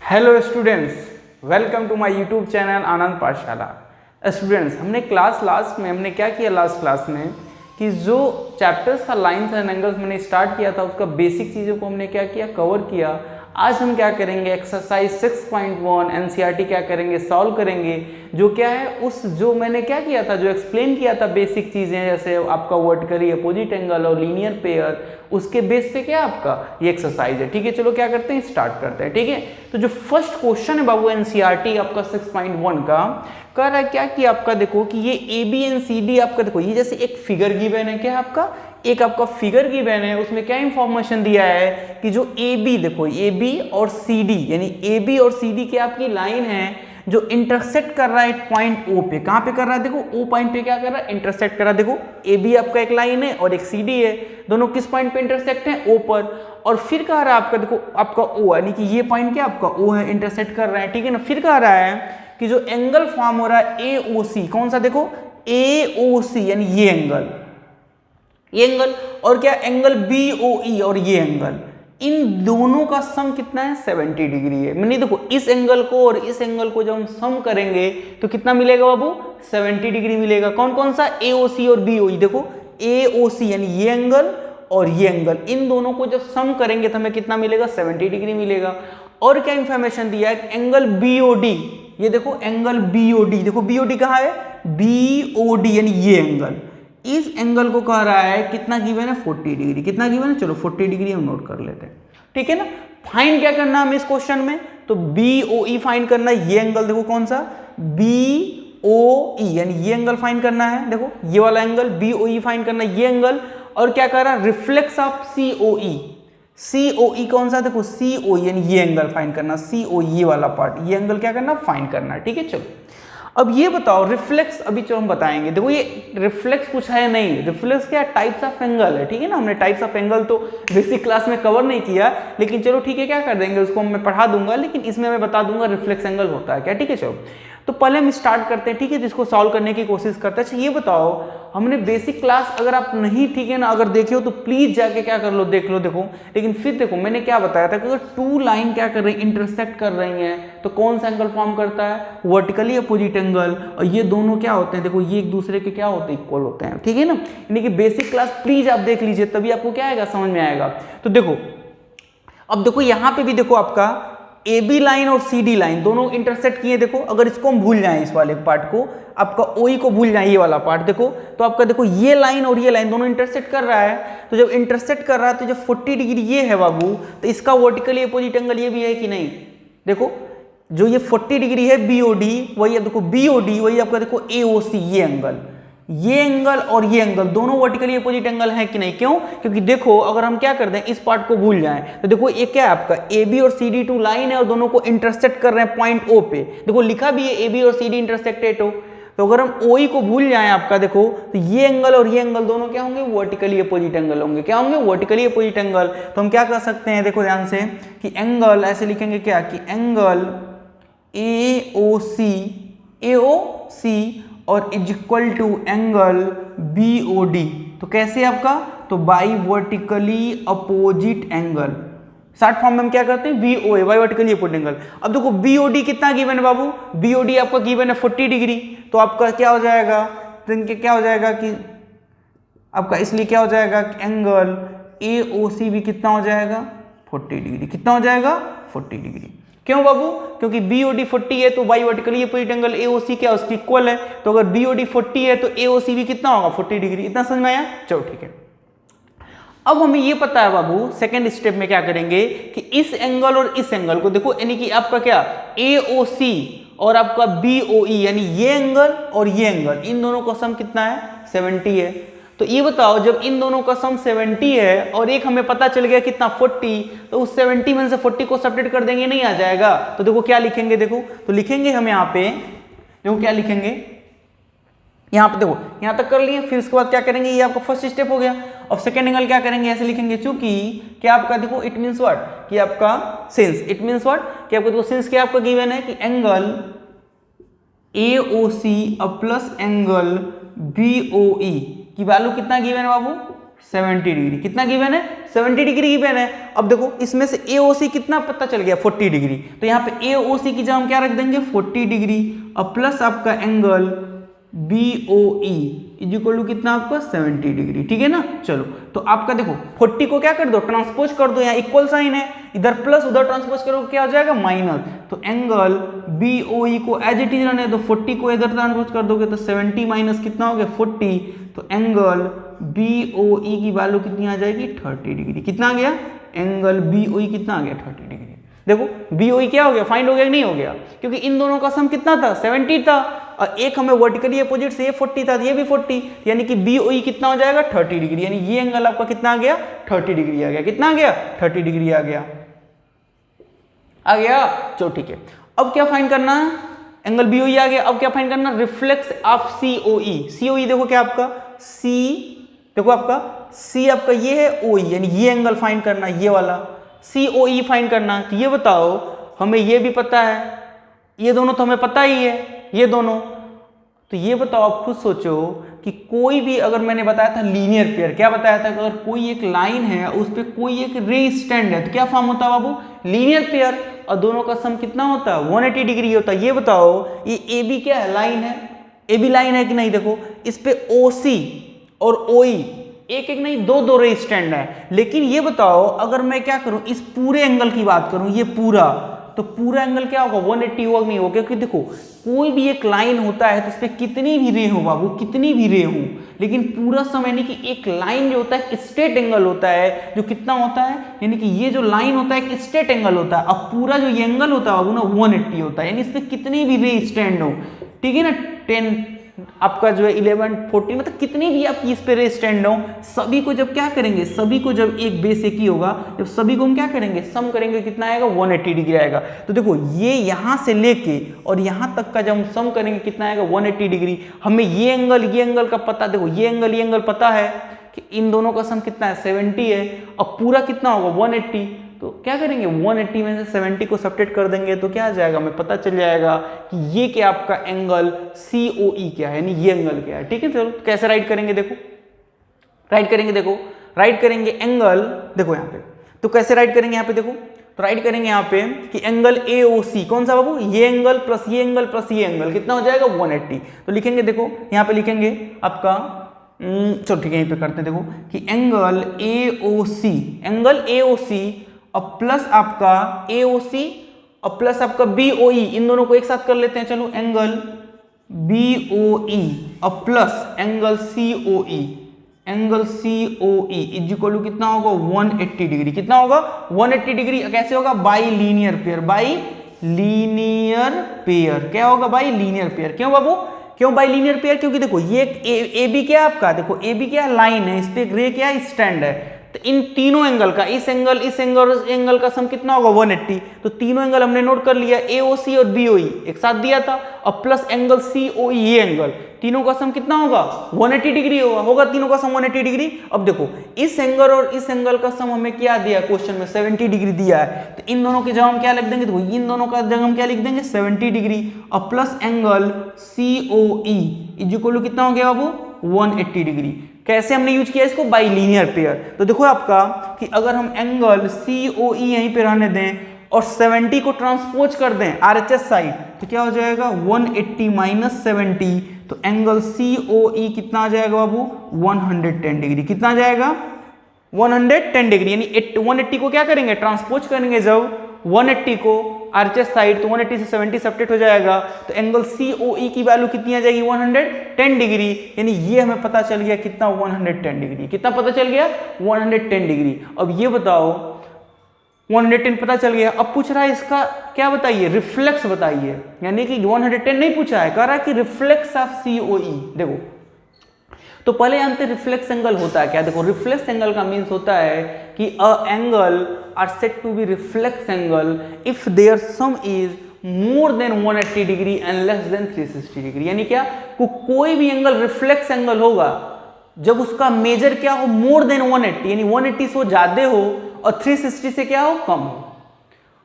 Hello students, welcome to my YouTube channel Anand Pathshala. Students, हमने last में क्या किया लास्ट क्लास में कि जो चैप्टर्स था लाइन्स एंड एंगल्स मैंने स्टार्ट किया था, उसका बेसिक चीज़ों को हमने क्या किया, कवर किया। आज हम क्या करेंगे, एक्सरसाइज 6.1 एनसीईआरटी क्या करेंगे, सॉल्व करेंगे। जो क्या है, उस जो मैंने क्या किया था, जो एक्सप्लेन किया था बेसिक चीज़ें, जैसे आपका वर्टिकली अपोजिट एंगल और लीनियर पेयर, उसके बेस पे क्या आपका ये एक्सरसाइज है। ठीक है, चलो क्या करते हैं, स्टार्ट करते हैं। ठीक है, तो जो फर्स्ट क्वेश्चन है बाबू एनसीईआरटी आपका 6.1 का कह रहा है क्या कि आपका देखो कि ये A B and C D आपका देखो, ये जैसे एक फिगर गिवन है, क्या आपका एक आपका फिगर गिवन है, उसमें क्या इंफॉर्मेशन दिया है कि जो ए बी देखो, ए बी और सी डी यानी ए बी और सी डी की आपकी लाइन है जो इंटरसेक्ट कर रहा है एक पॉइंट ओ पे। कहां पे कर रहा है, देखो ओ पॉइंट पे क्या कर रहा है, इंटरसेक्ट कर रहा है। देखो ए बी आपका एक लाइन है और एक सी डी है, दोनों किस पॉइंट पे इंटरसेक्ट है, ओ पर। और फिर कह रहा है आपका देखो आपका ओ, यानी कि ये पॉइंट क्या आपका ओ है, इंटरसेक्ट कर रहा है। ठीक है ना, फिर कह रहा है कि जो एंगल फॉर्म हो रहा है ए ओ सी, कौन सा देखो ए ओ सी, यानी ये एंगल और क्या एंगल बी ओ ई और ये एंगल, इन दोनों का सम कितना है, 70 डिग्री है। मैंने देखो इस एंगल को और इस एंगल को जब हम सम करेंगे तो कितना मिलेगा बाबू, 70 डिग्री मिलेगा। कौन कौन सा, ए ओ सी और बी ओ ई। देखो ए ओ सी यानी ये एंगल और ये एंगल, इन दोनों को जब सम करेंगे तो हमें कितना मिलेगा, 70 डिग्री मिलेगा। और क्या इंफॉर्मेशन दिया है, एंगल बी ओ डी, ये देखो एंगल बी ओ डी, देखो बी ओ डी कहाँ है, बी ओ डी यानी ये एंगल, इस एंगल को कह रहा है कितना गिवन है, 40 डिग्री। कितना गिवन है, चलो 40 डिग्री हम नोट कर लेते हैं। ठीक है ना, फाइंड क्या करना हमें इस क्वेश्चन में, तो बी ओ ई फाइंड करना है। ये एंगल देखो कौन सा, बी ओ ई यानी ये एंगल फाइंड करना है। देखो ये वाला angle B O E find करना है, ये एंगल। और क्या कर रहा है, रिफ्लेक्स ऑफ सी ओ ई, सी ओ ई कौन सा, देखो सी ओ यानी ये एंगल फाइंड करना, सी ओ ये वाला पार्ट, ये एंगल क्या करना, फाइंड करना है। ठीक है, चलो अब ये बताओ रिफ्लेक्स, अभी जो हम बताएंगे, देखो ये रिफ्लेक्स कुछ है नहीं, रिफ्लेक्स क्या टाइप्स ऑफ एंगल है। ठीक है ना, हमने टाइप्स ऑफ एंगल तो बेसिक क्लास में कवर नहीं किया, लेकिन चलो ठीक है, क्या कर देंगे उसको मैं पढ़ा दूंगा, लेकिन इसमें मैं बता दूंगा रिफ्लेक्स एंगल होता है क्या। ठीक है, चलो तो पहले हम स्टार्ट करते हैं। ठीक है, जिसको सॉल्व करने की कोशिश करते हैं। अच्छा ये बताओ, हमने बेसिक क्लास अगर आप नहीं, ठीक है ना, अगर देखे हो तो प्लीज जाके क्या कर लो, देख लो। देखो लेकिन फिर देखो मैंने क्या बताया था कि अगर टू लाइन क्या कर रही है, इंटरसेक्ट कर रही हैं, तो कौन सा एंगल फॉर्म करता है, वर्टिकली अपोजिट एंगल। और ये दोनों क्या होते हैं, देखो ये एक दूसरे के क्या होते हैं, इक्वल होते हैं। ठीक है ना, यानी कि बेसिक क्लास प्लीज आप देख लीजिए, तभी आपको क्या आएगा, समझ में आएगा। तो देखो अब देखो यहाँ पे भी देखो आपका ए बी लाइन और सी डी लाइन दोनों इंटरसेक्ट किए। देखो अगर इसको हम भूल जाएं, इस वाले पार्ट को, आपका ओ ई को भूल जाएं, ये वाला पार्ट देखो, तो आपका देखो ये लाइन और ये लाइन दोनों इंटरसेक्ट कर रहा है। तो जब इंटरसेक्ट कर रहा है तो जब 40 डिग्री ये है बाबू, तो इसका वर्टिकली अपोजिट एंगल ये भी है कि नहीं। देखो जो ये 40 डिग्री है बी ओ डी, वही देखो बी ओ डी वही आपका देखो ए ओ सी, ये एंगल, ये एंगल और ये एंगल दोनों वर्टिकली अपोजिट एंगल है कि नहीं। क्यों, क्योंकि देखो अगर हम क्या कर दें, इस पार्ट को भूल जाएं, तो देखो ये क्या है आपका ए बी और सी डी टू लाइन है और दोनों को इंटरसेक्ट कर रहे हैं पॉइंट ओ पे। देखो लिखा भी है ए बी और सी डी इंटरसेक्टेड हो, तो अगर हम ओ ई को भूल जाएं आपका, देखो तो ये एंगल और ये एंगल दोनों क्या होंगे, वर्टिकली अपोजिट एंगल होंगे। क्या होंगे, वर्टिकली अपोजिट एंगल। तो हम क्या कर सकते हैं, देखो ध्यान से कि एंगल ऐसे लिखेंगे क्या, कि एंगल ए ओ सी और is equal to angle B O D. तो कैसे आपका, तो by vertically opposite angle, short form में हम क्या करते हैं, V O A, by vertically opposite angle. अब देखो बी ओ डी कितना गिवन है बाबू, बी ओ डी आपका गिवन है 40 डिग्री, तो आपका क्या हो जाएगा, तो इनके क्या हो जाएगा कि आपका, इसलिए क्या हो जाएगा कि एंगल ए ओ सी भी कितना हो जाएगा, 40 डिग्री। कितना हो जाएगा, 40 डिग्री। क्यों बाबू, क्योंकि बी ओ डी 40 है तो by vertically opposite angle A O C क्या उसकी इक्वल है। तो अगर बी ओ डी 40 है तो ए ओ सी भी कितना होगा, 40 डिग्री। इतना समझ में आया, चलो ठीक है। अब हमें ये पता है बाबू, सेकेंड स्टेप में क्या करेंगे कि इस एंगल और इस एंगल को देखो, यानी कि आपका क्या ए ओ सी और आपका बी ओ ई, यानी ये एंगल और ये एंगल, इन दोनों का सम कितना है, 70 है। तो ये बताओ जब इन दोनों का सम 70 है और एक हमें पता चल गया कितना 40, तो उस 70 में से 40 को सब्ट्रैक्ट कर देंगे, नहीं आ जाएगा। तो देखो क्या लिखेंगे, देखो तो लिखेंगे हम यहाँ पे, देखो क्या लिखेंगे यहाँ पे, देखो यहाँ तक कर लिए। फिर उसके बाद क्या करेंगे, ये आपका फर्स्ट स्टेप हो गया। और सेकेंड एंगल क्या करेंगे, ऐसे लिखेंगे, चूंकि क्या आपका देखो इट मीन्स व्हाट, कि आपका सिंस, इट मीन्स व्हाट कि आपको देखो सिंस क्या आपका गिवन है कि angle A O C plus angle B O E की वैल्यू कितना गिवन है बाबू, 70 डिग्री। कितना गिवन है? 70 डिग्री गिवन है। अब देखो इसमें से AOC कितना पता चल गया? 40 डिग्री। तो यहाँ पे AOC की जगह हम क्या रख देंगे? 40 डिग्री और प्लस आपका angle BOE is equal to कितना आपका? 70 डिग्री। ठीक है ना। चलो तो आपका देखो 40 को क्या कर दो? ट्रांसपोज कर दो। यहाँ इक्वल साइन है, इधर प्लस उधर ट्रांसपोज करो क्या हो जाएगा? माइनस। तो एंगल BOE को एज इट इज रहने दो, 40 को इधर ट्रांसपोज कर दोगे तो 70 माइनस कितना हो गया? 40। तो एंगल BOE की वैल्यू कितनी आ जाएगी? 30 डिग्री। कितना आ गया? एंगल BOE कितना आ गया? 30 डिग्री। देखो BOE क्या हो गया? फाइंड हो गया कि नहीं हो गया? क्योंकि इन दोनों का सम कितना था? 70 था और एक हमें वर्टिकली अपोजिट से ये 40 था, ये भी 40, यानी कि BOE कितना हो जाएगा? 30 डिग्री। यानी ये एंगल आपका कितना आ गया? 30 डिग्री आ गया। कितना आ गया? 30 डिग्री आ गया। आ गया। चलो ठीक है। अब क्या फाइंड करना है? एंगल BOE आ गया। अब क्या फाइंड करना? Reflex of COE। COE देखो क्या आपका? C देखो आपका C आपका ये है, OE यानी ये एंगल फाइंड करना, ये वाला COE फाइंड करना। तो ये बताओ, हमें ये भी पता है, ये दोनों तो हमें पता ही है, ये दोनों। तो ये बताओ, आप खुद सोचो कि कोई भी, अगर मैंने बताया था लीनियर पेयर, क्या बताया था? अगर कोई एक लाइन है उस पर कोई एक रे स्टैंड है तो क्या फॉर्म होता है बाबू? Linear pair. और दोनों का सम कितना होता है? 180 डिग्री होता है। ये बताओ ये AB क्या है? लाइन है। AB लाइन है कि नहीं? देखो इस पे OC और OE एक एक नहीं, दो दो रे स्टैंड है। लेकिन ये बताओ, अगर मैं क्या करूं, इस पूरे एंगल की बात करूं, ये पूरा, तो पूरा एंगल क्या होगा? 180 होगा नहीं होगा? क्योंकि देखो कोई भी एक लाइन होता है तो इस पर कितनी भी रे हो बाबू, कितनी भी रे हो, लेकिन पूरा समय यानी कि एक लाइन जो होता है एक स्ट्रेट एंगल होता है, जो कितना होता है, यानी कि ये जो लाइन होता है एक स्ट्रेट एंगल होता है। अब पूरा जो ये एंगल होता है बाबू ना 180 होता है, यानी इस पर कितनी भी रे स्टैंड हो, ठीक है ना, 10 आपका जो है 11, 14, मतलब कितनी भी आपकी इस पे रे स्टैंड हो, सभी को जब क्या करेंगे, सभी को जब एक बेस एक ही होगा, जब सभी को हम क्या करेंगे? सम करेंगे। कितना आएगा? 180 डिग्री आएगा। तो देखो ये यहां से लेके और यहां तक का जब हम सम करेंगे कितना आएगा? 180 डिग्री। हमें ये एंगल का पता, देखो ये एंगल पता है कि इन दोनों का सम कितना है? 70 है। अब पूरा कितना होगा? 180। तो क्या करेंगे? 180 में से 70 को सब्ट्रैक्ट कर देंगे तो क्या आ जाएगा? हमें पता चल जाएगा कि ये क्या आपका एंगल COE क्या है, यानी ये एंगल क्या है। ठीक है। चलो कैसे राइट करेंगे? देखो राइट करेंगे, देखो राइट करेंगे एंगल, देखो यहाँ पे तो कैसे राइट करेंगे? यहाँ पे देखो तो राइट करेंगे यहाँ पे कि एंगल AOC कौन सा बाबू? ये एंगल प्लस ये एंगल प्लस ये एंगल कितना हो जाएगा? 180। तो लिखेंगे, देखो यहाँ पे लिखेंगे आपका, चलो ठीक है यहीं पे करते हैं, देखो कि एंगल AOC और प्लस आपका AOC और प्लस आपका BOE, इन दोनों को एक साथ कर लेते हैं। चलो एंगल BOE और plus angle COE is equal to कितना होगा? 180 डिग्री। कितना होगा? 180 डिग्री। कैसे होगा? By linear pair. By linear pair क्या होगा? By linear pair. क्यों बाबू? क्यों बाई लीनियर पेयर? क्योंकि देखो ये AB क्या है आपका? देखो AB क्या लाइन है, इस पे एक रे क्या है? स्टैंड है। तो इन तीनों एंगल का, इस एंगल का सम कितना होगा? 180। तो तीनों एंगल हमने नोट कर लिया, AOC और BOE एक साथ दिया था, और प्लस एंगल COE, ये एंगल, तीनों का सम कितना होगा? 180 डिग्री होगा तीनों का सम 180 डिग्री। अब देखो इस एंगल और इस एंगल का सम हमें क्या दिया क्वेश्चन में? 70 डिग्री दिया है। तो इन दोनों की जगह हम क्या लिख देंगे? देखो इन दोनों का जगह हम क्या लिख देंगे? 70 डिग्री और plus angle COE is equal to कितना हो गया बाबू? 180 डिग्री। कैसे हमने यूज किया इसको? By linear pair. तो देखो आपका कि अगर हम एंगल COE यहीं पे रहने दें और 70 को ट्रांसपोज कर दें RHS साइड, तो क्या हो जाएगा? 180 माइनस 70, तो एंगल COE कितना आ जाएगा बाबू? 110 डिग्री। कितना आ जाएगा? 110 डिग्री। यानी 180 को क्या करेंगे? ट्रांसपोज करेंगे जब 180 को RHS साइड, तो 180 से 70 सब्ट्रैक्ट हो जाएगा, तो एंगल COE की वैल्यू कितनी आ जाएगी? 110 डिग्री। यानी ये हमें पता चल गया कितना? 110 डिग्री। कितना पता चल गया? 110 डिग्री। अब ये बताओ 110 पता चल गया, अब पूछ रहा है इसका क्या बताइए? रिफ्लेक्स बताइए। यानी कि 110 नहीं पूछा है, कह रहा है कि रिफ्लेक्स ऑफ COE। देखो तो पहले जानते हैं रिफ्लेक्स एंगल होता है क्या? देखो रिफ्लेक्स एंगल का मीन्स होता है कि a angle are said to be reflex angle if there some is more than 180 degree and less than 360 degree. यानी क्या? कोई भी एंगल रिफ्लेक्स एंगल होगा जब उसका मेजर क्या हो? मोर देन 180, यानी 180 से ज्यादा हो और 360 से क्या हो? कम हो।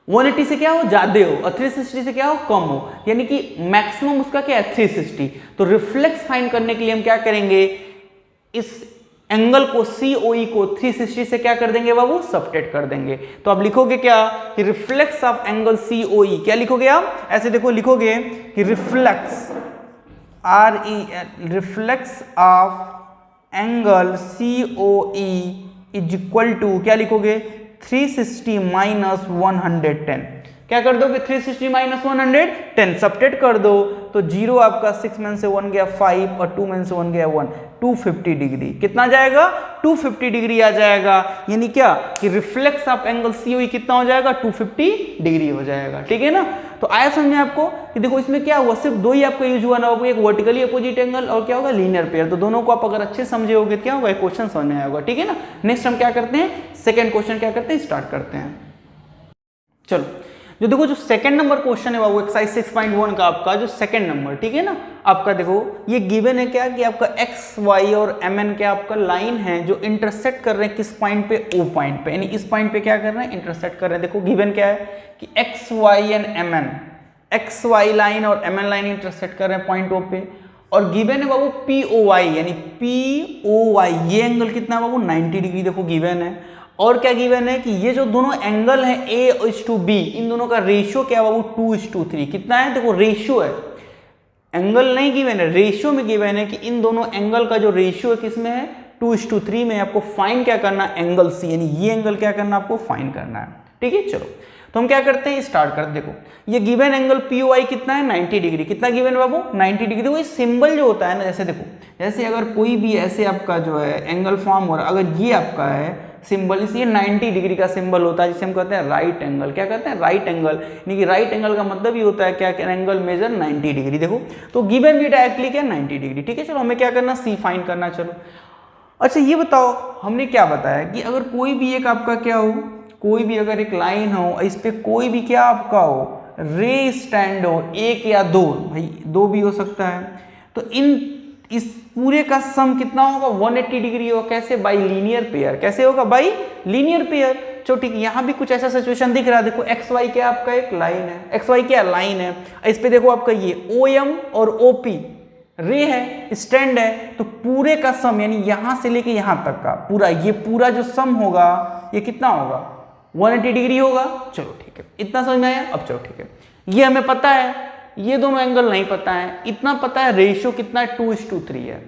180 से क्या हो? ज्यादा हो और 360 से क्या हो? कम हो। यानी कि मैक्सिमम उसका क्या है? 360। तो रिफ्लेक्स फाइंड करने के लिए हम क्या करेंगे? इस एंगल को COE को 360 से क्या कर देंगे बाबू, सब्ट्रैक्ट कर देंगे। तो आप लिखोगे क्या कि रिफ्लेक्स ऑफ एंगल COE, क्या लिखोगे आप, ऐसे देखो लिखोगे कि reflex reflex of angle COE is equal to क्या लिखोगे 360 माइनस 110। क्या कर दोगे 360 माइनस 110 सब्ट्रैक्ट कर दो तो 0 आपका 6 में से 1 गया 5 और 2 में से 1 गया 1, 250 डिग्री। कितना जाएगा 250 डिग्री आ जाएगा, यानी क्या कि रिफ्लेक्स ऑफ एंगल COE कितना हो जाएगा 250 डिग्री हो जाएगा। ठीक है ना। तो आया समझे आपको कि देखो इसमें क्या हुआ, सिर्फ दो ही आपका यूज हुआ ना बाबू, एक वर्टिकली अपोजिट एंगल और क्या होगा लीनियर पेयर। तो दोनों को आप अगर अच्छे समझे होगे क्या होगा, क्वेश्चन समझ में आया होगा। ठीक है ना। नेक्स्ट हम क्या करते हैं, सेकंड क्वेश्चन क्या करते हैं, स्टार्ट करते हैं। चलो जो देखो जो सेकंड नंबर क्वेश्चन है बाबू एक्सरसाइज 6.1 का आपका जो सेकंड नंबर, ठीक है ना, आपका देखो ये गिवन है क्या कि आपका एक्स वाई और एम एन क्या आपका लाइन है जो इंटरसेक्ट कर रहे हैं किस पॉइंट पे, ओ पॉइंट पे, यानी इस पॉइंट पे क्या कर रहे हैं, इंटरसेक्ट कर रहे हैं। देखो गिवन क्या है कि X Y and M N, X Y line और एम एन लाइन इंटरसेक्ट कर रहे हैं पॉइंट ओ पे, और गिवन है बाबू पी ओ वाई, यानी पी ओ वाई ये एंगल कितना है बाबू 90 डिग्री देखो गिवन है। और क्या गिवन है कि ये जो दोनों एंगल है A/B, इन दोनों का रेशियो क्या है बाबू 2:3। कितना है देखो रेशियो है, एंगल नहीं गिवन है, रेशियो में गिवन है कि इन दोनों एंगल का जो रेशियो है किसमें है 2:3 में। आपको फाइंड क्या करना है एंगल C, यानी ये एंगल क्या करना है आपको फाइंड करना है। ठीक है चलो तो हम क्या करते हैं स्टार्ट करते। देखो ये गिवन एंगल POI कितना है 90 डिग्री, कितना गिवन बाबू 90 डिग्री। वो सिंबल जो होता है ना, जैसे देखो जैसे अगर कोई भी ऐसे आपका जो है एंगल फॉर्म हो रहा है, अगर ये आपका है सिंबल, इसलिए 90 डिग्री का सिंबल होता है जिसे हम कहते हैं राइट एंगल। क्या कहते हैं राइट एंगल, यानी कि राइट एंगल का मतलब ही होता है क्या एंगल मेजर 90 डिग्री। देखो तो गिवन भी डायरेक्टली क्या 90 डिग्री। ठीक है चलो हमें क्या करना C फाइंड करना। चलो अच्छा ये बताओ हमने क्या बताया कि अगर कोई भी एक आपका क्या हो, कोई भी अगर एक लाइन हो, इस पे कोई भी क्या आपका हो रे स्टैंड हो, एक या दो, भाई दो भी हो सकता है, तो इस पूरे का सम कितना होगा 180 डिग्री होगा। कैसे, बाई लीनियर पेयर। कैसे होगा, बाई लीनियर पेयर। चलो ठीक है, यहाँ भी कुछ ऐसा सिचुएशन दिख रहा है। देखो एक्स वाई क्या आपका एक लाइन है, एक्स वाई क्या लाइन है, इस पे देखो आपका ये OM और OP रे है, स्टैंड है, तो पूरे का सम यानी यहां से लेके यहां तक का पूरा, ये पूरा जो सम होगा ये कितना होगा 180 डिग्री होगा। चलो ठीक है इतना समझ में आया। अब चलो ठीक है ये हमें पता है, ये दोनों एंगल नहीं पता है, इतना पता है रेशियो कितना है 2:3 है।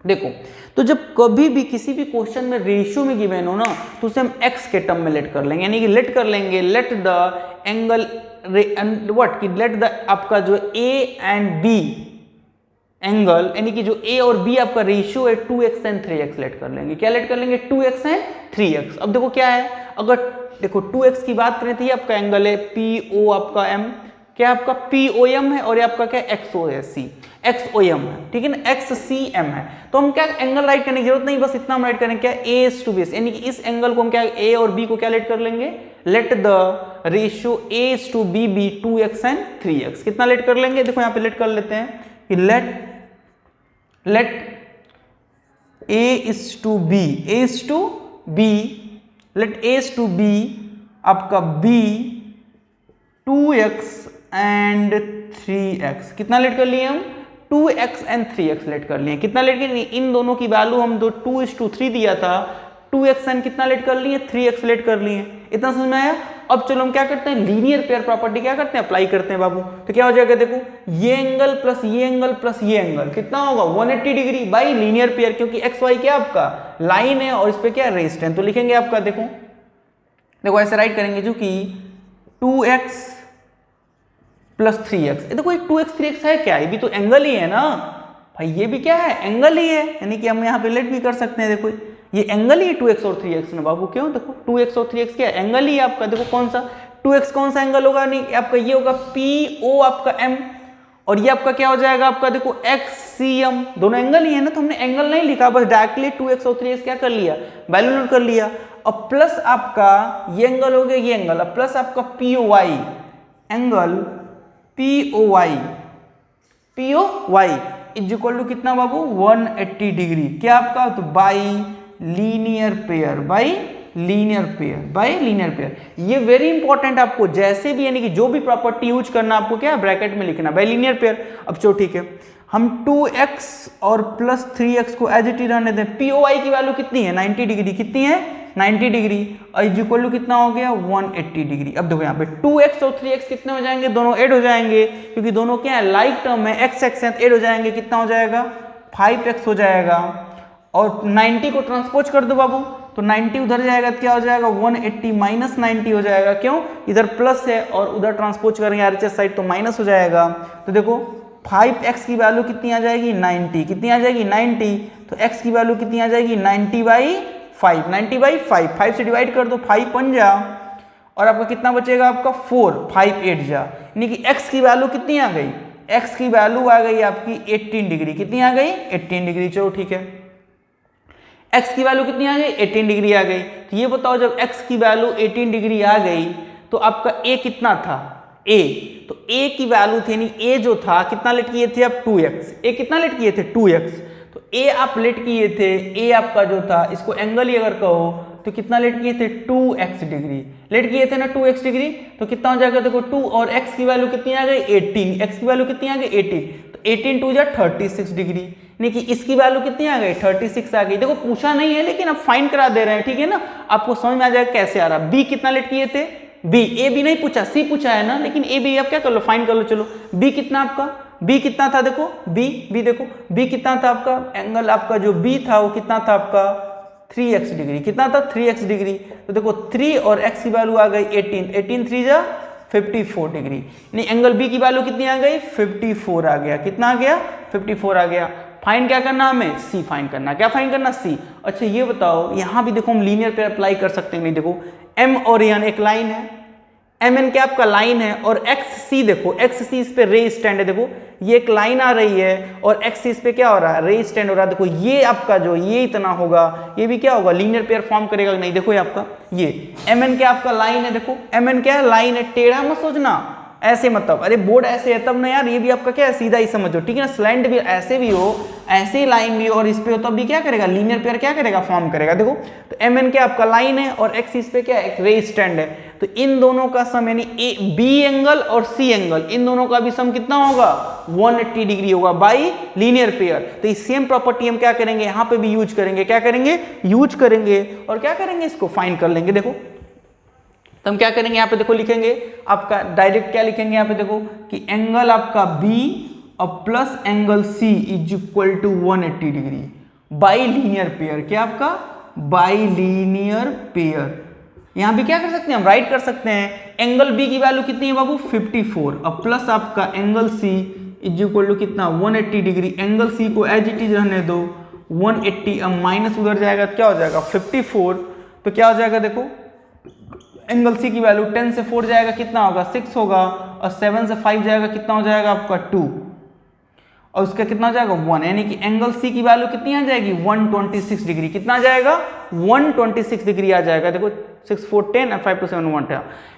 देखो तो जब कभी भी किसी भी क्वेश्चन में रेशियो में गिवन हो ना तो उसे हम x के टर्म में लेट कर लेंगे, यानी कि लेट कर लेंगे लेट द एंगल व्हाट की लेट द आपका जो A एंड B एंगल, यानी कि जो A और B आपका रेशियो है 2x एंड 3x लेट कर लेंगे। क्या लेट कर लेंगे 2x एंड 3x। अब देखो क्या है, अगर देखो 2x की बात करें तो ये आपका एंगल है PO आपका M, क्या आपका POM है, और ये आपका क्या XOM है, ठीक है ना, XCM है। तो हम क्या एंगल राइट करने की जरूरत नहीं, बस इतना हम राइट करेंगे क्या A/B, यानी कि इस एंगल को हम क्या A और B को क्या लेट कर लेंगे, let the ratio A/B be 2x and 3x। कितना लेट कर लेंगे, देखो यहाँ पे लेट कर लेते हैं कि लेट A/B लेट A/B आपका B 2x एंड 3x। कितना लेट कर लिए हम 2x एंड 3x लेट कर लिए। कितना लेट कर लिए, इन दोनों की वैल्यू हम 2:3 दिया था, 2x एंड कितना लेट कर लिए 3x लेट कर लिए। इतना समझ में आया। अब चलो हम क्या करते हैं लीनियर पेयर प्रॉपर्टी क्या करते हैं अप्लाई करते हैं बाबू। तो क्या हो जाएगा, देखो ये एंगल प्लस ये एंगल प्लस ये एंगल कितना होगा 180 डिग्री बाई लीनियर पेयर, क्योंकि एक्स वाई क्या आपका लाइन है और इस पे क्या रेस्ट है। तो लिखेंगे आपका देखो ऐसे राइट करेंगे जो कि 2x प्लस 3x। देखो 2x 3x है क्या, ये भी तो एंगल ही है ना भाई, ये भी क्या है एंगल ही है, यानी कि हम यहाँ पे लेट भी कर सकते हैं। देखो ये एंगल ही है 2x और 3x ना बाबू, क्यों, देखो 2x और 3x क्या है एंगल ही है आपका। देखो कौन सा 2x कौन सा एंगल होगा, नहीं आपका ये होगा PO आपका M, और ये आपका क्या हो जाएगा आपका देखो XCM, दोनों एंगल ही है ना। तो हमने एंगल नहीं लिखा, बस डायरेक्टली 2x और 3x क्या कर लिया वैल्यू नोट कर लिया। और प्लस आपका ये एंगल हो गया ये एंगल, अब प्लस आपका POY angle POY is equal to कितना बाबू 180 डिग्री। क्या आपका, तो बाई लीनियर पेयर। ये वेरी इंपॉर्टेंट आपको जैसे भी, यानी कि जो भी प्रॉपर्टी यूज करना आपको क्या ब्रैकेट में लिखना बाई लीनियर पेयर। अब चलो ठीक है हम 2x और प्लस 3x को एज इट इज रहने दें। POI की वैल्यू कितनी है 90 डिग्री, कितनी है 90 डिग्री, और इज इक्वल टू कितना हो गया 180 डिग्री। अब देखो यहाँ पे 2x और 3x कितने हो जाएंगे, दोनों ऐड हो जाएंगे, क्योंकि दोनों क्या है लाइक टर्म है, x ऐड हो जाएंगे, कितना हो जाएगा 5x हो जाएगा। और 90 को ट्रांसपोज कर दो बाबू, तो 90 उधर जाएगा तो क्या हो जाएगा 180 माइनस 90 हो जाएगा, क्यों इधर प्लस है और उधर ट्रांसपोज करेंगे RHS साइड तो माइनस हो जाएगा। तो देखो 5x की वैल्यू कितनी आ जाएगी 90, कितनी आ जाएगी 90, तो x की वैल्यू कितनी आ जाएगी 90/5, 90/5, 5 से डिवाइड कर दो 5 5 जा, और आपका कितना बचेगा आपका 4, 5 8 जा, यानी कि x की वैल्यू कितनी आ गई, x की वैल्यू आ गई आपकी 18 डिग्री, कितनी आ गई 18 डिग्री। चलो ठीक है, x की वैल्यू कितनी आ गई 18 डिग्री आ गई। तो ये बताओ जब x की वैल्यू 18 डिग्री आ गई तो आपका a कितना था a, तो a की वैल्यू थी यानी a जो था कितना लेट किए थे आप 2x, a कितना लेट किए थे 2x, तो a आप लेट किए थे, a आपका जो था इसको एंगल ही अगर कहो तो कितना लेट किए थे 2x डिग्री, लेट किए थे ना 2x डिग्री, तो कितना हो जाएगा देखो 2 और x की वैल्यू कितनी आ गई 18, x की वैल्यू कितनी आ गई 18, तो 18 2 जा 36 डिग्री, यानी कि इसकी वैल्यू कितनी आ गई 36 आ गई। देखो पूछा नहीं है लेकिन अब फाइंड करा दे रहे हैं, ठीक है ना, आपको समझ में आ जाएगा कैसे आ रहा। b कितना लेट किए थे, b, a b नहीं पूछा, c पूछा है ना, लेकिन a b आप क्या कर लो फाइंड कर लो। चलो b कितना आपका, b कितना था देखो, b देखो b कितना था आपका, एंगल आपका जो b था वो कितना था आपका 3x डिग्री, कितना था 3x डिग्री, तो देखो 3 और x की वैल्यू आ गई 18, 18 3 जा 54 डिग्री, यानी एंगल b की वैल्यू कितनी आ गई 54 आ गया, कितना आ गया 54 आ गया। फाइंड क्या करना हमें, c फाइंड करना, क्या फाइंड करना c। अच्छा ये बताओ यहाँ भी देखो हम लीनियर पे अप्लाई कर सकते हैं, नहीं देखो m और n एक लाइन है, mn क्या आपका लाइन है, और xc देखो xc इस पे रे स्टैंड है, देखो ये एक लाइन आ रही है और x इस पे क्या हो रहा है रे स्टैंड हो रहा है। देखो ये आपका जो ये इतना होगा ये भी क्या होगा लीनियर पेयर फॉर्म करेगा, नहीं देखो ये आपका ये mn क्या आपका लाइन है, देखो mn क्या है लाइन है, टेढ़ा मत सोचना ऐसे, मतलब अरे बोर्ड ऐसे है तब ना यार, ये भी आपका क्या है सीधा ही समझो, ठीक है ना, स्लैंट भी ऐसे भी हो, ऐसे ही लाइन भी हो और इस पे हो तब भी क्या करेगा लीनियर पेयर क्या करेगा फॉर्म करेगा। देखो तो mn क्या आपका लाइन है और x इस पे क्या है एक रे स्टैंड है, तो इन दोनों का सम यानी b एंगल और c एंगल इन दोनों का भी सम कितना होगा 180 डिग्री होगा बाई लीनियर पेयर। तो इस सेम प्रॉपर्टी हम क्या करेंगे यहाँ पे भी यूज करेंगे, क्या करेंगे यूज करेंगे, और क्या करेंगे इसको फाइंड कर लेंगे। देखो तो हम क्या करेंगे यहाँ पे देखो लिखेंगे आपका डायरेक्ट क्या लिखेंगे यहाँ पे देखो कि एंगल आपका b और plus angle c is equal to 180 degree by linear pair, क्या आपका बाई लीनियर पेयर। यहाँ भी क्या कर सकते हैं हम राइट कर सकते हैं, एंगल b की वैल्यू कितनी है बाबू 54 और प्लस आपका angle c is equal to कितना 180 डिग्री, एंगल c को एज इट इज रहने दो 180, अब माइनस उधर जाएगा क्या हो जाएगा 54, तो क्या हो जाएगा देखो एंगल सी की वैल्यू 10 से 4 जाएगा कितना होगा 6 होगा, और 7 से 5 जाएगा कितना हो जाएगा आपका 2, और उसका कितना हो जाएगा 1, यानी कि एंगल सी की वैल्यू कितनी आ जाएगी 126 डिग्री, कितना आ जाएगा 126 डिग्री आ जाएगा। देखो 6 4 10 5 2 7 1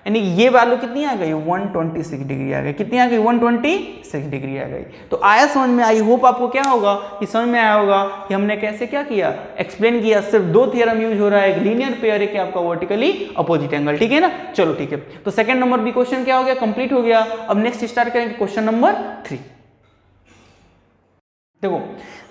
यानी कि ये वैल्यू कितनी आ गई 126 डिग्री आ गई, कितनी आ गई 126 डिग्री आ गई। तो आया समझ में, आई होप आपको क्या होगा कि समझ में आया होगा कि हमने कैसे क्या किया एक्सप्लेन किया। सिर्फ दो थ्योरम यूज हो रहा है, एक लीनियर पेयर है कि आपका वर्टिकली अपोजिट एंगल, ठीक है ना। चलो ठीक है, तो सेकंड नंबर भी क्वेश्चन क्या हो गया कंप्लीट हो गया। अब नेक्स्ट स्टार्ट करेंगे क्वेश्चन नंबर 3। देखो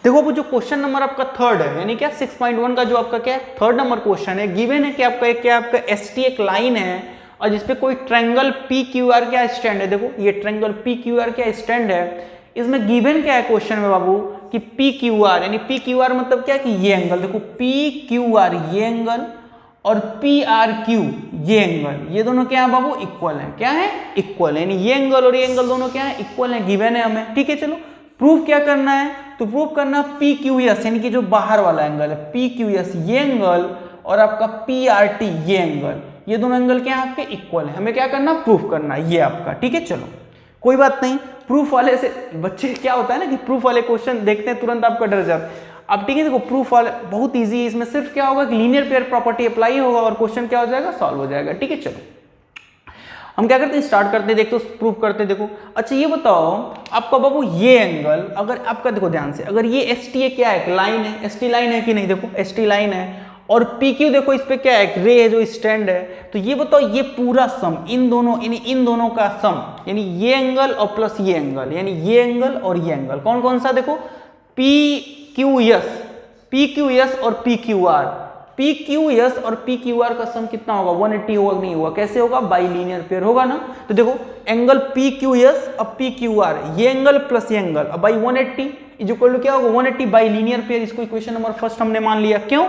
देखो वो जो क्वेश्चन नंबर आपका थर्ड है यानी क्या 6.1 का जो आपका क्या थर्ड नंबर क्वेश्चन है, गिवन है कि आपका एक क्या आपका एसटी एक लाइन है और जिसपे कोई ट्रायंगल पी क्यू आर क्या स्टैंड है। देखो ये ट्रायंगल पी क्यू आर क्या स्टैंड है, इसमें गिवन क्या है क्वेश्चन में बाबू कि पी क्यू आर यानी पी क्यू आर मतलब क्या कि ये एंगल, देखो पी क्यू आर ये एंगल और पी आर क्यू ये एंगल, ये दोनों क्या है बाबू इक्वल है, क्या है इक्वल है, यानी ये एंगल और ये एंगल दोनों क्या है इक्वल है, गिवन है हमें। ठीक है चलो प्रूफ क्या करना है, तो प्रूफ करना पी क्यू एस यानी कि जो बाहर वाला एंगल है पी क्यू एस ये एंगल और आपका पी आर टी ये एंगल, ये दोनों एंगल क्या है आपके इक्वल है, हमें क्या करना प्रूफ करना ये आपका। ठीक है चलो कोई बात नहीं, प्रूफ वाले से बच्चे क्या होता है ना कि प्रूफ वाले क्वेश्चन देखते हैं तुरंत आपका डर जाता है। अब ठीक है देखो प्रूफ वाले बहुत इजी है, इसमें सिर्फ क्या होगा कि लीनियर पेयर प्रॉपर्टी अप्लाई होगा और क्वेश्चन क्या हो जाएगा सॉल्व हो जाएगा। ठीक है चलो हम क्या करते हैं स्टार्ट करते हैं, देखो प्रूफ करते हैं। देखो अच्छा ये बताओ आपका बाबू ये एंगल अगर आपका देखो ध्यान से, अगर ये एस टी क्या है लाइन है, एस टी लाइन है कि नहीं, देखो एस टी लाइन है और PQ देखो इस पे क्या है, रे है जो स्टैंड है। तो ये बताओ ये पूरा सम इन दोनों यानी इन दोनों का सम यानी ये एंगल और प्लस ये एंगल यानी ये एंगल और ये एंगल कौन कौन सा देखो PQS और PQR। PQS और PQR का सम कितना होगा 180 होगा नहीं होगा, कैसे होगा बाइलीनियर पेयर होगा ना। तो देखो एंगल PQS और PQR ये एंगल प्लस ये एंगल अब बाई 180 इज इक्वल टू क्या होगा 180 बाइलीनियर पेयर। इसको इक्वेशन नंबर फर्स्ट हमने मान लिया, क्यों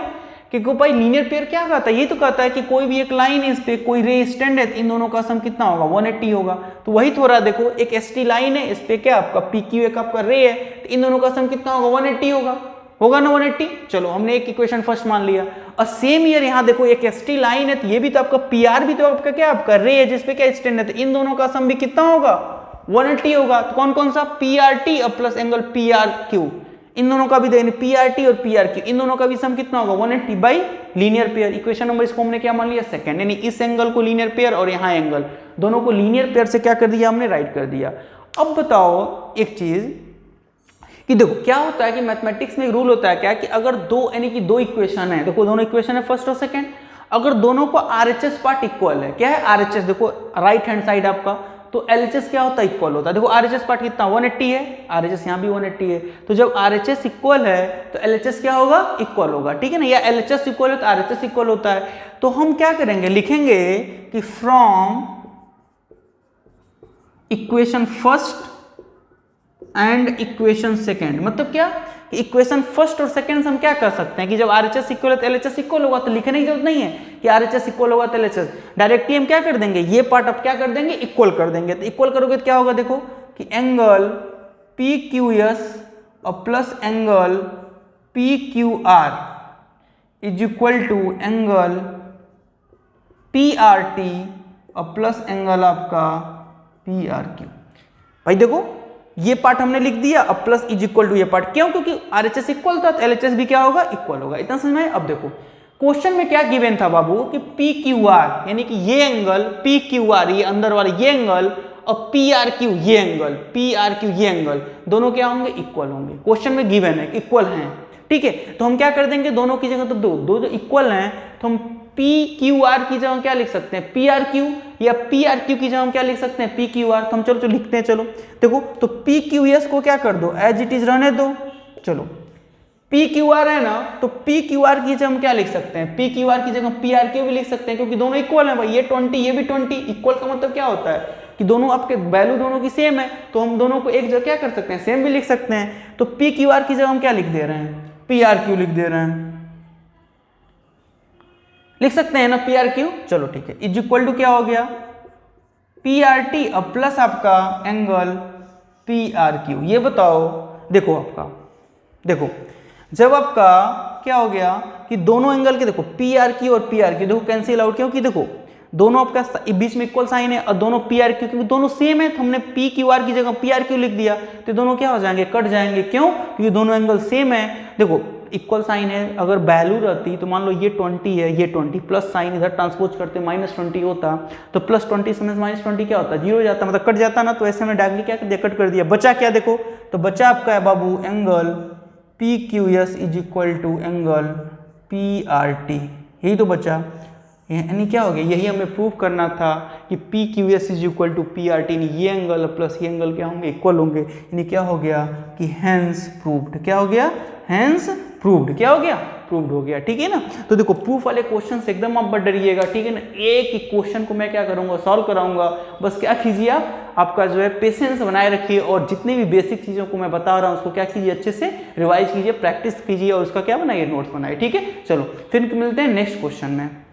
क्योंकि भाई लीनियर पेयर क्या कहता है, ये तो कहता है कि कोई भी एक लाइन है इस पे कोई रे स्टैंड है, इन दोनों का सम कितना होगा 180 होगा। तो वही थोड़ा देखो एक एसटी लाइन है इस पे क्या आपका PQ एक आपका रे है, तो इन दोनों का सम कितना होगा 180 होगा ना 180। चलो हमने एक इक्वेशन फर्स्ट मान लिया। और सेम ईयर यहाँ देखो एक एसटी लाइन है, तो ये भी तो आपका PR भी तो आपका क्या आपका रे है जिसपे क्या स्टैंड है, तो इन दोनों का सम भी कितना होगा 180 होगा। तो कौन कौन सा PRT और प्लस एंगल PRQ इन दोनों का भी देखें PRT और PRQ इन दोनों का भी सम कितना होगा 180 by linear pair. Equation number इसको हमने क्या मान लिया सेकंड, यानी इस एंगल को लीनियर पेयर और यहाँ एंगल दोनों को लीनियर पेयर से क्या कर दिया हमने राइट कर दिया। अब बताओ एक चीज कि देखो क्या होता है कि मैथमेटिक्स में एक रूल होता है क्या कि अगर दो यानी कि दो इक्वेशन है, देखो दोनों इक्वेशन है फर्स्ट और सेकंड, अगर दोनों को RHS पार्ट इक्वल है, क्या है RHS देखो राइट हैंड साइड आपका, तो LHS क्या होता है इक्वल होता है। देखो RHS पार्ट कितना 180 है, RHS यहाँ भी 180 है, तो जब RHS इक्वल है तो LHS क्या होगा इक्वल होगा, ठीक है ना, या LHS इक्वल है तो RHS इक्वल होता है। तो हम क्या करेंगे लिखेंगे कि from equation first and equation second, मतलब क्या कि इक्वेशन फर्स्ट और सेकंड से हम क्या कर सकते हैं कि जब RHS इक्वल है तो LHS इक्वल होगा, तो लिखने की जरूरत नहीं है कि RHS इक्वल होगा तो LHS, डायरेक्टली हम क्या कर देंगे ये पार्ट अब क्या कर देंगे इक्वल कर देंगे। तो इक्वल करोगे तो क्या होगा देखो कि एंगल PQS और plus angle PQR is equal to angle PRT और प्लस एंगल आपका PRQ। भाई देखो ये पार्ट हमने लिख दिया, अब प्लस इज इक्वल टू ये पार्ट, क्यों क्योंकि RHS इक्वल था तो LHS भी क्या होगा इक्वल होगा। इतना समझ में। अब देखो क्वेश्चन में क्या गिवन था बाबू कि PQR यानी कि ये एंगल PQR ये अंदर वाला ये एंगल और PRQ ये एंगल PRQ ये एंगल दोनों क्या होंगे इक्वल होंगे। क्वेश्चन में गिवन है इक्वल हैं, ठीक है, तो हम क्या कर देंगे दोनों की जगह तो दो जो इक्वल हैं तो हम PQR की जगह क्या लिख सकते हैं PRQ, या PRQ की जगह हम क्या लिख सकते हैं PQR। तो हम चलो लिखते हैं, चलो देखो तो PQS को क्या कर दो एज इट इज रहने दो। चलो PQR है ना, तो PQR की जगह हम क्या लिख सकते हैं PQR की जगह PRQ भी लिख सकते हैं क्योंकि दोनों इक्वल हैं भाई, ये 20 ये भी 20। इक्वल का मतलब क्या होता है कि दोनों आपके वैल्यू दोनों की सेम है, तो हम दोनों को एक जगह क्या कर सकते हैं सेम भी लिख सकते हैं। तो PQR की जगह हम क्या लिख दे रहे हैं PRQ लिख दे रहे हैं, लिख सकते हैं ना PRQ। चलो ठीक है, इज इक्वल टू क्या हो गया PRT और प्लस आपका एंगल PRQ। ये बताओ देखो आपका देखो जब आपका क्या हो गया कि दोनों एंगल के देखो PRQ और PRQ देखो कैंसिल आउट, क्योंकि देखो दोनों आपका बीच में इक्वल साइन है और दोनों PRQ क्योंकि दोनों सेम है तो हमने PQR की जगह PRQ लिख दिया, तो दोनों क्या हो जाएंगे कट जाएंगे, क्यों क्योंकि दोनों एंगल सेम है। देखो इक्वल साइन है, अगर वैल्यू रहती तो मान लो ये 20 है ये 20 प्लस साइन इधर ट्रांसपोज करते -20 होता, तो +20 से -20 क्या होता 0 हो जाता, मतलब कट जाता ना। तो ऐसे में डायरेक्टली क्या कर दिया कट कर दिया, बचा क्या देखो तो बचा आपका है बाबू angle PQS is equal to angle PRT, यही तो बचा। यानी क्या हो गया यही हमें प्रूव करना था कि PQS is equal to PRT, यानी ये एंगल प्लस ये एंगल क्या होंगे इक्वल होंगे, यानी क्या हो गया कि हैंस प्रूव्ड। क्या हो गया हैंस प्रूव्ड, क्या हो गया प्रूव्ड हो गया, ठीक है ना। तो देखो प्रूफ वाले क्वेश्चन से एकदम आप डरिएगा, ठीक है ना, एक ही क्वेश्चन को मैं क्या करूंगा सॉल्व कराऊंगा। बस क्या कीजिए आप आपका जो है पेशेंस बनाए रखिए और जितनी भी बेसिक चीज़ों को मैं बता रहा हूँ उसको क्या कीजिए अच्छे से रिवाइज कीजिए प्रैक्टिस कीजिए और उसका क्या बनाइए नोट्स बनाइए, ठीक है। चलो फिर मिलते हैं नेक्स्ट क्वेश्चन में।